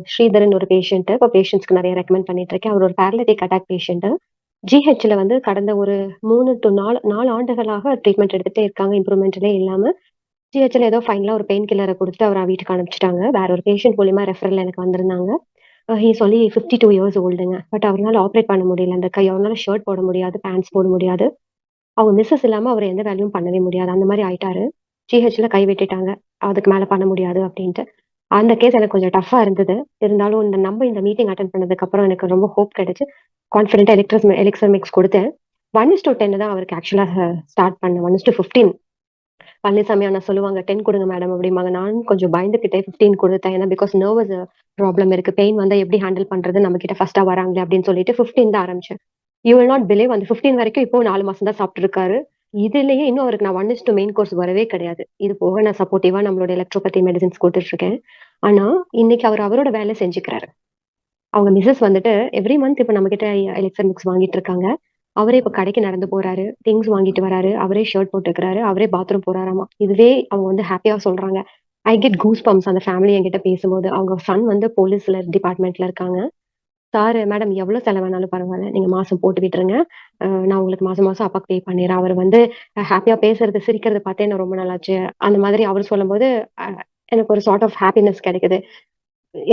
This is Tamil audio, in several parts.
ஸ்ரீதரன் ஒரு பேஷண்ட். இப்போ பேஷண்ட்ஸ்க்கு நெறைய ரெக்கமெண்ட் பண்ணிட்டு இருக்கேன். அவர் ஒரு பேரலிட்டிக் அட்டாக் பேஷண்ட். ஜிஹெச்ல வந்து கடந்த ஒரு 3 டூ 4 ஆண்டுகளாக ட்ரீட்மெண்ட் எடுத்துட்டே இருக்காங்க. இம்ப்ரூவ்மெண்ட்டே இல்லாம. ஜிஹெச்ல ஏதோ ஃபைனலா ஒரு பெயின் கில்லர குடுத்துட்டு அவர வீட்டுக்கு அனுப்பிச்சுட்டாங்க. வேற ஒரு பேஷண்ட் மூலியமா ரெஃபரல் எனக்கு வந்திருந்தாங்க. ஹி இஸ் ஒன்லி 52 இயர்ஸ் ஓல்டுங்க. பட் அவருனால ஆப்பரேட் பண்ண முடியல. அந்த கை அவருனால ஷர்ட் போட முடியாது, பேண்ட்ஸ் போட முடியாது. அவங்க மிஸ்ஸஸ் இல்லாம அவரு எந்த வேலையும் பண்ணவே முடியாது. அந்த மாரி ஆயிட்டாரு. ஜிஹெச்ல கை வெட்டிட்டாங்க. அதுக்கு மேல பண்ண முடியாது அப்டின்ட்டு. அந்த கேஸ் எனக்கு கொஞ்சம் டஃப்பா இருந்தது. இருந்தாலும் இந்த மீட்டிங் அட்டெண்ட் பண்ணதுக்கு அப்புறம் எனக்கு ரொம்ப ஹோப் கிடைச்சு, கான்ஃபிடென்ட்டா எலக்ட்ரல் மிக்ஸ் குடுத்தேன். 1:10 தான் அவருக்கு ஆக்சுவலா ஸ்டார்ட் பண்ணேன். 1:15. பழனிசாமி அண்ணா சொல்லுவாங்க 10 குடுங்க மேடம் அப்படிம்பாங்க. நானும் கொஞ்சம் பயந்துகிட்டே 15 குடுத்தேன். ஏன்னா பிகாஸ் நர்வஸ் ப்ராப்ளம் இருக்கு. பெயின் வந்தா எப்படி ஹேண்டில் பண்றது? நம்ம கிட்ட ஃபர்ஸ்ட்டா வராங்களே அப்படின்னு சொல்லிட்டு 15 தான் ஆரம்பிச்சேன். யூ வில் நாட் பிலீவ் அந்த 15 வரைக்கும் இப்போ 4 மாசம் தான் சாப்பிட்டுருக்காரு. இதுலயே இன்னும் அவருக்கு நான் 1:2 மெயின் கோர்ஸ் வரவே கிடையாது. இது போக நான் சப்போர்ட்டிவா நம்மளோட எலக்ட்ரோபதி மெடிசின்ஸ் குடுத்துட்டு இருக்கேன். ஆனா, இன்னைக்கு அவரோட வேலை செஞ்சுக்கிறாரு. அவங்க மிஸ்ஸஸ் வந்துட்டு எவ்ரி மந்த் இப்ப நம்மகிட்ட எலக்சர் மிக்ஸ் வாங்கிட்டு இருக்காங்க. அவரே இப்ப கடைக்கு நடந்து போறாரு. திங்ஸ் வாங்கிட்டு வராரு. அவரே ஷர்ட் போட்டுக்கிறாரு. அவரே பாத்ரூம் போறாராமா. இதுவே அவங்க வந்து ஹேப்பியா சொல்றாங்க. ஐ கெட் கூஸ் பம்ப்ஸ் அந்த ஃபேமிலி என்கிட்ட பேசும்போது. அவங்க சன் வந்து போலீஸ்ல டிபார்ட்மெண்ட்ல இருக்காங்க. சார் மேடம் எவ்வளோ செலவானாலும் பரவால்ல. நீங்க மாசம் போட்டு விட்டுருங்க. நான் உங்களுக்கு மாசம் மாசம் அப்பாக்கு பே பண்ணிர்றேன். அவரு வந்து ஹேப்பியா பேசுறது, சிரிக்கிறத பார்த்தே எனக்கு ரொம்ப நாளாச்சு. அந்த மாதிரி அவரு சொல்லும்போது, அ எனக்கு ஒரு சார்ட் ஆஃப் ஹேப்பினஸ் கிடைக்குது.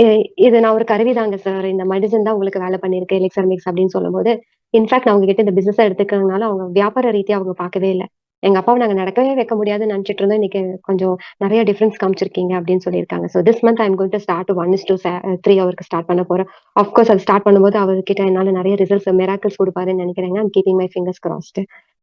எ இது நான் ஒரு கருவிதாங்க சார். இந்த மெடிசின் தான் உங்களுக்கு வேலை பண்ணியிருக்கு. எலிக்ஸர் மிக்ஸ் அப்படின்னு சொல்லும்போது, இன்ஃபாக்ட் நான் உங்ககிட்ட இந்த பிசினஸா எடுத்துக்கிறதுனால அவங்க வியாபார ரீதியா அவங்க பார்க்கவே இல்ல. எங்க அப்பாவ நாங்க நடக்கவே வைக்க முடியாதுன்னு நெனச்சுட்டு இருந்தோம். இன்னைக்கு கொஞ்சம் நெறைய டிஃபரன்ஸ் காமிச்சிருக்கீங்க அப்படின்னு சொல்லியிருக்காங்க. So this month I am going to start 1:3 அவருக்கு ஸ்டார்ட் பண்ண போறேன். ஆஃப் கோர்ஸ் அது ஸ்டார்ட் பண்ணும்போது அவர்கிட்ட என்னால நெறைய ரிசல்ட்ஸ் மிராக்கிள்ஸ் குடுப்பாருன்னு நெனைக்கிறேங்க. I am keeping my fingers crossed.